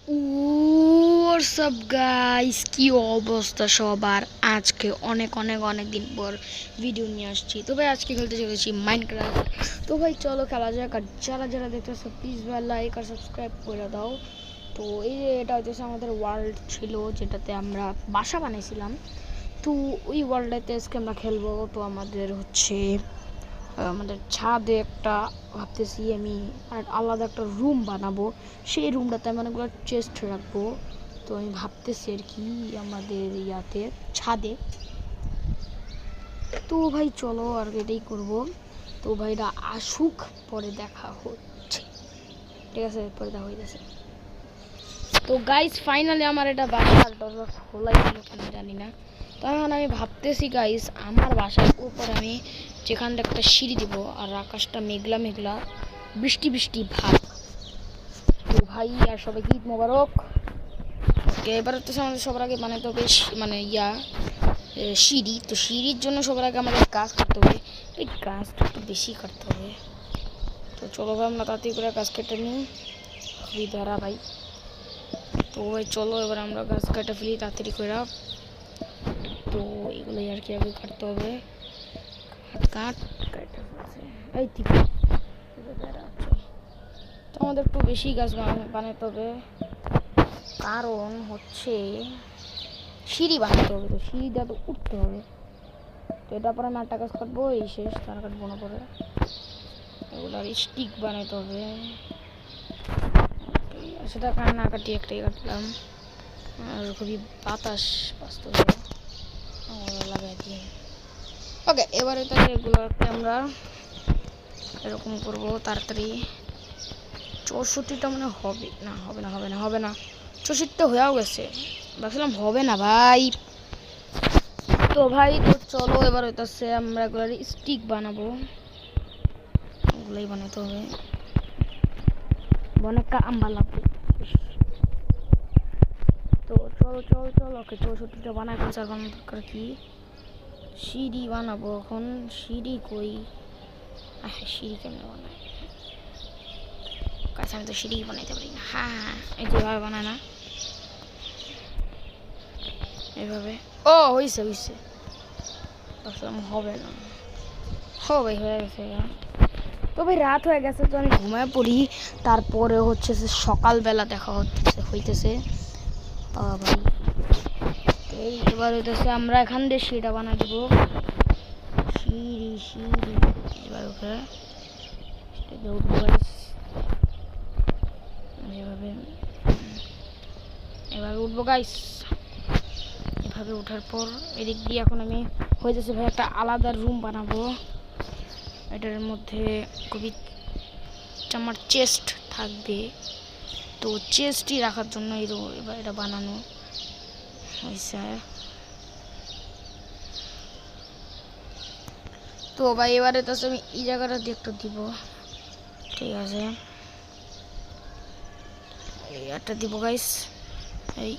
WhatsApp guys, কি অবস্থা সবার? আজকে অনেক অনেক অনেক দিন পর ভিডিও নিয়ে আসছি। তো ভাই আজকে খেলতে চলেছি মাইনক্রাফট। তো ভাই চলো খেলা যাক। আর যারা যারা দেখতেছো প্লিজ ভাই লাইক আর সাবস্ক্রাইব করে দাও। তো এই যে এটা হচ্ছে আমাদের ওয়ার্ল্ড ছিল, যেটাতে আমরা বাসা বানিয়েছিলাম। তো ওই ওয়ার্ল্ডটাতে আজকে আমরা খেলবো। তো আমাদের ছাদে একটা ভাবতেছি আমি আর আলাদা একটা রুম বানাবো। সেই রুমটাতে আমি অনেকগুলো চেস্ট রাখবো। তো আমি ভাবতেছি আর কি আমাদের ইয়াতে ছাদে। তো ভাই চলো আর এটাই করবো। তো ভাইরা আসুক, পরে দেখা হচ্ছে। ঠিক আছে, পরে দেখা হইতেছে। তো গাইস ফাইনালি আমার এটা বাসার দরজা খোলাই ছিল কেন জানি না। তো এখন আমি ভাবতেছি গাইস, আমার বাসার উপর আমি যেখানটা একটা সিঁড়ি দিব, আর আকাশটা মেঘলা মেঘলা, বৃষ্টি বৃষ্টি ভাব। তো ভাই আর সবাইকে ঈদ মোবারক। ওকে, এবার হচ্ছে আমাদের সবার আগে বানাতে হবে মানে সিঁড়ি। তো সিঁড়ির জন্য সবার আগে আমাদের গাছ কাটতে হবে। এই গাছটা একটু বেশি কাটতে হবে। তো চলো ভাই আমরা তাড়াতাড়ি করে গাছ কেটে নিই। খুবই বেড়া ভাই। তো ভাই চলো এবার আমরা গাছ কাটা ফেলি তাড়াতাড়ি করে। তো এগুলোই আর কি আগে কাটতে হবে। কাট কাটা এই ঠিক। তো আমাদের একটু বেশি গাছ বানাতে হবে, কারণ হচ্ছে সিঁড়ি বানাতে হবে। তো সিঁড়িটা তো উঠতে হবে। তো এটা পরে আমি একটা গাছ কাটবো, এই শেষ, তার কাটবো না পরে। এগুলার স্টিক বানাতে হবে। সেটা না কাটিয়ে একটাই কাটলাম। আর খুবই বাতাস বাস্তব লাগাই দিয়ে। ওকে, এবারে তাহলে এগুলোকে আমরা এরকম করবো তাড়াতাড়ি। 64টা মানে হবে না, হবে না, হবে না, হবে না। 64টা হয়েও গেছে, ভাবছিলাম হবে না ভাই। তো ভাই তো চলো এবার হইতেছে আমরা এগুলোর স্টিক বানাবো। ওগুলোই বানাতে হবে, অনেক আম্বা লাগবে। তো চলো চলো চলো, ওকে 64টা বানাই ফেলছে। এখন দরকার কি, সিঁড়ি বানাবো। এখন সিঁড়ি কই? সিঁড়ি কেমন বানাই? কাছে আমি তো সিঁড়ি বানাইতে পারি না। হ্যাঁ, এই যেভাবে বানায় না, এইভাবে। ও হয়েছে হয়েছে, ভাবছিলাম হবে না। ভাই হয়ে গেছে। তো ভাই রাত হয়ে গেছে, তো আমি ঘুমায় পড়ি। তারপরে হচ্ছে সকালবেলা দেখা হইতেছে ভাই। এই এবার হইতেছে আমরা এখান দিয়ে সিঁড়িটা বানাই দেবো। সিঁড়ি সিঁড়ি এবার ওকে উঠবো এভাবে, এভাবে উঠবো গাইস। এভাবে ওঠার পর এদিক দিয়ে এখন আমি হয়ে যাচ্ছে ভাই একটা আলাদা রুম বানাবো। এটার মধ্যে খুবই আমার চেস্ট থাকবে। তো চেস্টই রাখার জন্য এবার এটা বানানো হয়েছে। তো ভাই এবারে তো আমি এই জায়গাটা দিয়ে একটু দিব। ঠিক আছে, এই একটা দিব গাইস, এই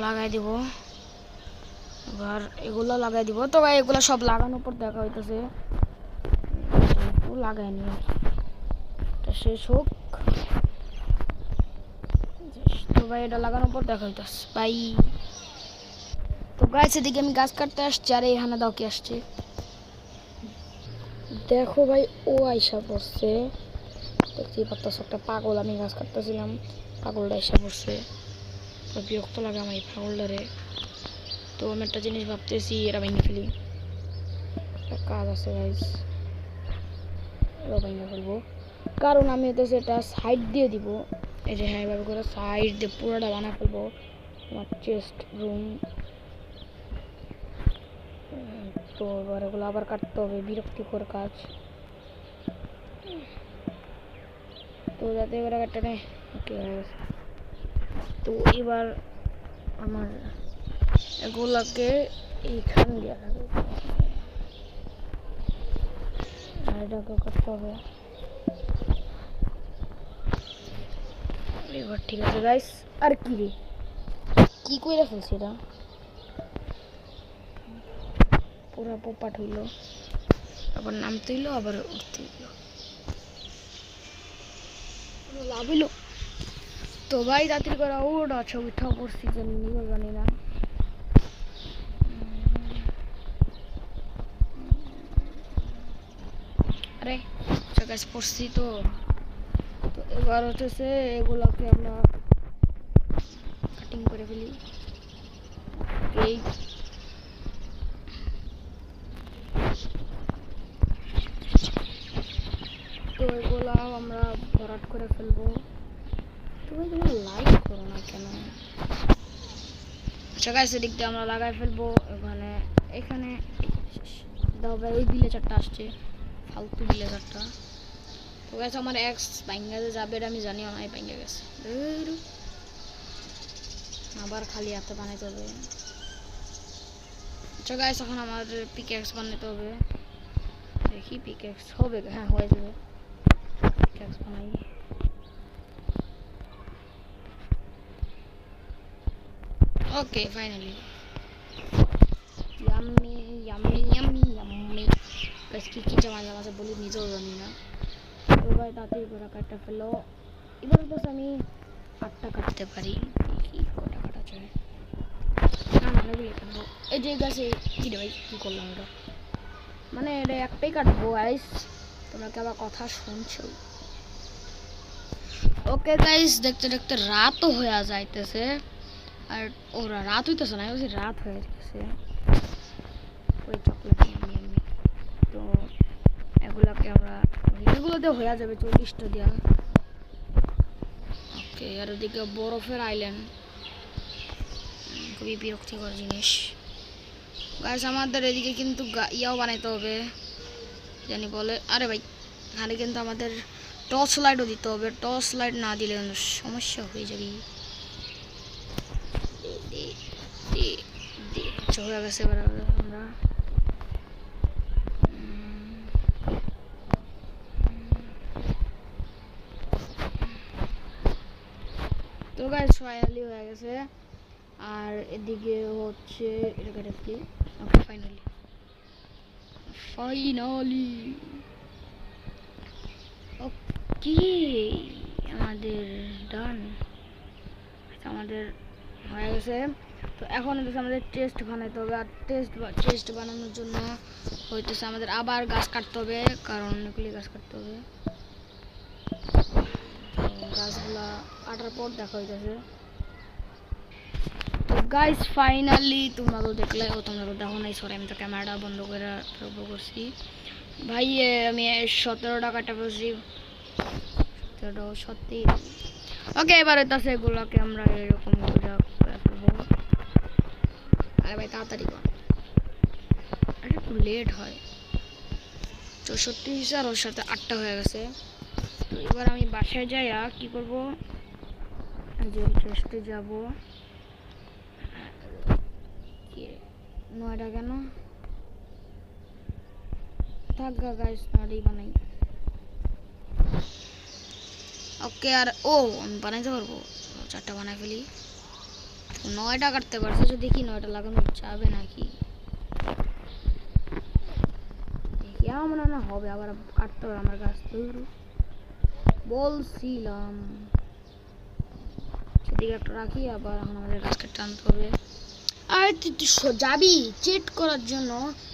লাগাই দিব। এবার এগুলো লাগাই দিব। তো ভাই এগুলো সব লাগানোর পর দেখা হইতেছে, লাগাইনি এটা শেষ হোক। তো ভাই এটা লাগানোর পর দেখা হইতেছে ভাই। তো গাছ এদিকে আমি গাছ কাটতে আসছি, আর এখানে দাও কি আসছে দেখো ভাই। ও আইসা পড়ছে, দেখতেই পারতেছ একটা পাগল। আমি গাছ কাটতেছিলাম, পাগলটা আইসা পড়ছে। বিরক্ত লাগে আমার এই পাগলটারে। তো আমি একটা জিনিস ভাবতেছি, এরা ভেঙে ফেলি। একটা কাজ আছে গাইস, এরা ভেঙে ফেলবো, কারণ আমি হতেছে এটা সাইড দিয়ে দিব। এই যে হ্যাঁ, এভাবে করে সাইড দিয়ে পুরোটা বানা ফেলবো আমার চেস্ট রুম। তো এবার এগুলো আবার কাটতে হবে, বিরক্তিকর কাজ। তো যাতে এবার একটা নেই। ওকে, তো এবার আমার এগুলাকে এইখানে দিয়ে রাখবো, আর এটাকে করতে হবে। এবার ঠিক আছে গাইস। আর কি রে, কি করে ফেলছি এটা, পুরা পোপাট হইলো, আবার নামতে হইলো, আবার উঠতে হইলো, লাভ হইলো। তো ভাই রাত্রি করে ওটা ছবিটা করছি জানিও জানি না। আরে গাছ পড়ছি তো এবার হচ্ছে এগুলোকে আমরা কাটিং করে ফেলি। এই তো এগুলো আমরা ভরাট করে ফেলবো। তুমি লাইক করো না কেন? আচ্ছা গাছ এদিক দিয়ে আমরা লাগাই ফেলবো। এখানে দাও ভাই, ওই ভিলেজারটা আসছে, ফালতু ভিলেজারটা। তো গাছ আমার এক্স বাইঙ্গাতে যাবে আমি জানিও না, বাইঙ্গা গেছে আবার খালি হাতে বানাইতে হবে। আচ্ছা গাইস এখন আমাদের পিকেক্স বানাতে হবে। দেখি পিকেক্স হবে, হ্যাঁ হয়ে যাবে। পিকেক্স বানাই। ওকে finally yummy yummy yummy yummy. Guys কি কি মাঝে মাঝে বলি নিজেও জানি না। তো ভাই তাড়াতাড়ি করে কাটতে ফেলো। এবার তো আমি 8টা কাটতে পারি। কি কটা কাটা চাই না না এগুলো কাটবো। এই যে গাছে কি রে ভাই কি করলাম এটা? মানে এটা একটাই কাটবো গাইস, তোমরা কি আবার কথা শুনছো? ওকে গাইস দেখতে দেখতে রাতও হয়ে যাইতেছে। আর ওরা রাত হইতেছে না, বলছি রাত হয়ে গেছে। ওই চকলেট নিয়ে আমি তো এগুলোকে আমরা এগুলোতে হয়ে যাবে 40টা দেওয়া। ওকে আর ওদিকে বরফের আইল্যান্ড, খুবই বিরক্তিকর জিনিস। গাছ আমাদের এদিকে কিন্তু ইয়াও বানাইতে হবে জানি বলে। আরে ভাই এখানে কিন্তু আমাদের টর্চ লাইটও দিতে হবে। টর্চ লাইট না দিলে সমস্যা হয়ে যাবে। হয়ে গেছে আমরা তো গাইস ফাইনালি হয়ে গেছে। আর এদিকে হচ্ছে এটা দেখি। ওকে ফাইনালি ওকে আমাদের ডান, আমাদের হয়ে গেছে। তো এখন হচ্ছে আমাদের টেস্ট বানাইতে হবে। আর টেস্ট বানানোর জন্য হইতেছে আমাদের আবার গাছ কাটতে হবে, কারণ এগুলি গাছ কাটতে হবে। গাছগুলা কাটার পর দেখা হইতেছে। তো গাইস ফাইনালি তোমরা তো দেখলে, তোমরা তো দেখো নাই, সরি আমি তো ক্যামেরাটা বন্ধ করে করছি ভাই। আমি 17টা কাটা পেয়েছি, 17 সত্যি। ওকে এবার হইতেছে এগুলোকে আমরা এরকম করে ফেলবো। আরে ভাই তাড়াতাড়ি কর, একটু লেট হয়। 64 আর ওর সাথে 8টা হয়ে গেছে। তো এবার আমি বাসায় যাই কি করবো, যে টেস্টে যাবো। 9টা কেন থাক গাইস, 9টাই বানাই। ওকে আর আমি বানাইতে পারবো, 4টা বানাই ফেলি। 9টা কাটতে পারছে, তো দেখি 9টা লাগানো যাবে নাকি। দেখি মনে না হবে, আবার কাটতে হবে আমার গাছ বলছিলাম। সেদিকে একটা রাখি, আবার এখন আমাদের গাছকে টানতে হবে। আর তুই যাবি চেট করার জন্য,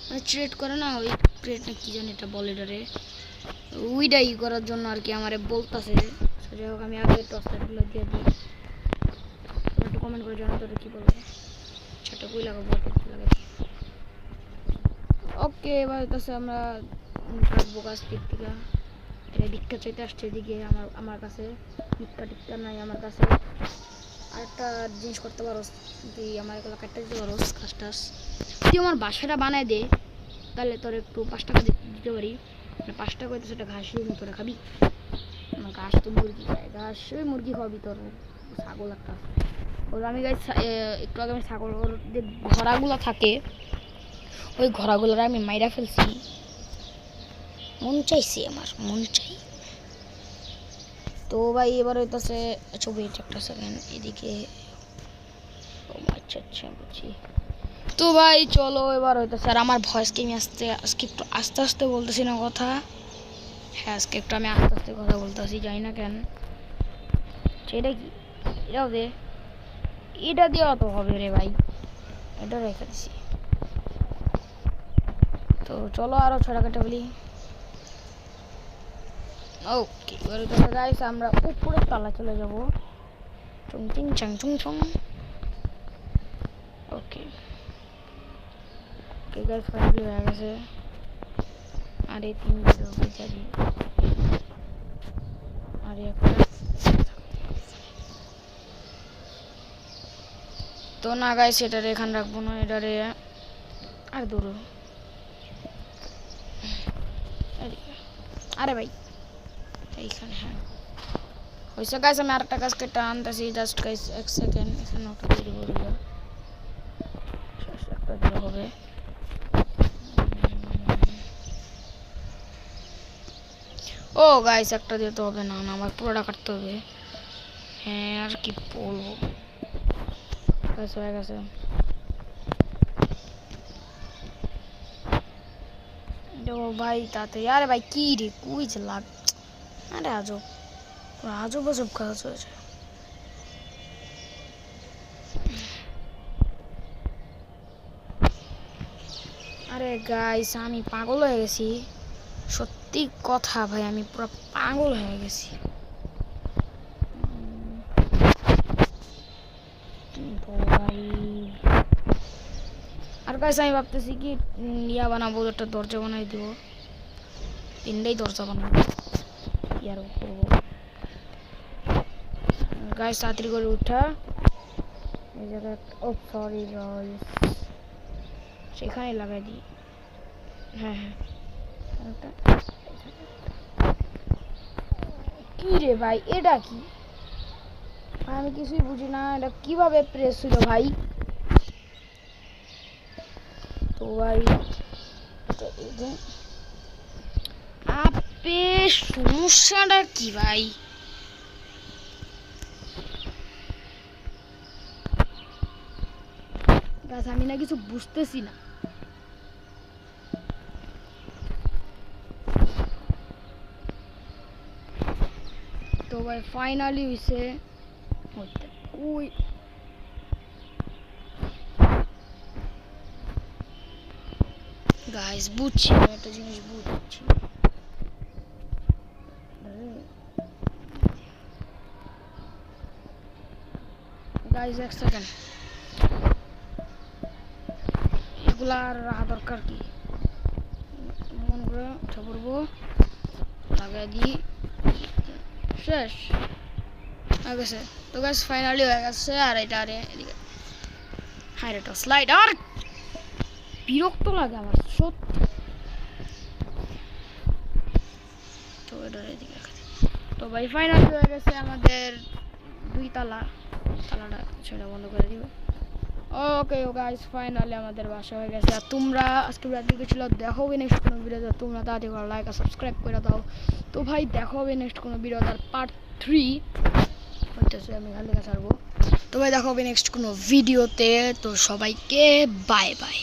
মানে ট্রেড করে না, ওই ট্রেড না কি জানি এটা বলে ডরে, ওইটাই করার জন্য আর কি আমারে বলতেছে। যাই হোক আমি আগে টসগুলো দিয়ে দিই, একটু কমেন্ট করে জানাতে তোরা কী বলবে। সেটা কই লাগাবো লাগাই। ওকে এবার কাছে আমরা কাটবো গাছ দিক থেকে। এটা ভিক্ষা চাইতে আসছে এদিকে আমার কাছে, ভিক্ষা নাই আমার কাছে। আরেকটা জিনিস করতে পারো, তুই আমার এগুলো কাটতে দিতে পারো ঘাস টাস। তুই আমার বাসাটা বানায় দে, তাহলে তোর একটু 5 টাকা দিতে পারি। 5 টাকা হইতে সেটা ঘাসের মতো খাবি। আমার ঘাস তো মুরগি খায়, ঘাস ওই মুরগি খাবি, তোর ছাগল একটা ওর আমি গাছ একটু আগে আমি ছাগল যে ঘোড়াগুলো থাকে, ওই ঘোড়াগুলোর আমি মাইরা ফেলছি। মন চাইছে আমার, মন চাই। তো ভাই এবার হইতেছে ছবি একটা সেকেন্ড এদিকে। আচ্ছা আচ্ছা বুঝছি। তো ভাই চলো এবার হইতেছে। আর আমার ভয়েসকে আমি আজকে একটু আস্তে আস্তে বলতেছি না কথা। হ্যাঁ আজকে একটু আমি আস্তে আস্তে কথা বলতেছি, জানি না কেন। সেটা কি এটাও দে, এটা দেওয়া তো হবে রে ভাই, এটা রেখে দিছি। তো চলো আরো ছড়া কেটে ফেলি। ওকে, এবারে দেখো গাইস আমরা উপরের তলা চলে যাব। চুং চিং চাং চুং চুং। ওকে ওকে গাইস, ফাইনালি হয়ে গেছে। আর এই 3 ভিডিও বিচারি আর একটা। তো না গাইস, এটারে এখানে রাখবো না, এটারে আর দূর। আরে ভাই এইখানে, হ্যাঁ হয়েছে গাইস। আমি আরেকটা গাছ কেটে আনতেছি, জাস্ট গাইস 1 সেকেন্ড। এখানে ওটা দিয়ে বলবো একটা দিলে হবে। ও গাইস, একটা দিয়ে তো হবে না, আমার পুরোটা কাটতে হবে। হ্যাঁ আর কি বলবো গাইস, হয়ে গেছে। ভাই তাতে আরে ভাই কি রে, কুইজ লাগ। আরে আজব আজব আজব কাজ হয়েছে। আরে গাইস আমি পাগল হয়ে গেছি, সত্যি কথা ভাই, আমি পুরো পাগল হয়ে গেছি। ভাই আর গাইস আমি ভাবতেছি কি ইয়া বানাবো, একটা দরজা বানাই দিব, 3টাই দরজা বানাবো। ইয়ার করবো গাইস, তাড়াতাড়ি করে উঠা। এই জায়গায় ও সরি গাইস, সেখানে লাগাই দিই। হ্যাঁ হ্যাঁ, কি রে ভাই এটা কি, আমি কিছুই বুঝি না, এটা কিভাবে প্রেস হলো ভাই। তো ভাই আপে সমস্যাটা কি ভাই, গাছ আমি না কিছু বুঝতেছি না। তো ভাই ফাইনালি হইছে, ওই গাইস বুঝছি, আমি একটা জিনিস বুঝছি। গাইস 1 সেকেন্ড, এগুলা আর রাখা দরকার কি, মন করে উঠে পড়বো, লাগাই দিই, শেষ হয়ে গেছে। তো গাইস ফাইনালি হয়ে গেছে। আর এটা আরে এদিকে, হ্যাঁ এটা স্লাইড, আর বিরক্ত লাগে আমার সত্যি। তো এটা এদিকে, তো ভাই ফাইনালি হয়ে গেছে আমাদের 2 তালাটা সেটা বন্ধ করে দিব। ওকে গাইস ফাইনালি আমাদের বাসা হয়ে গেছে। আর তোমরা আজকে রাত ছিল, দেখো হবে নেক্সট কোনো ভিডিওতে, তোমরা তাড়াতাড়ি করে লাইক আর সাবস্ক্রাইব করে দাও। তো ভাই দেখো হবে নেক্সট কোনো ভিডিও, তার পার্ট 3 হইতেছে, আমি কাল থেকে ছাড়বো। তো ভাই দেখো হবে নেক্সট কোনো ভিডিওতে। তো সবাইকে বাই বাই।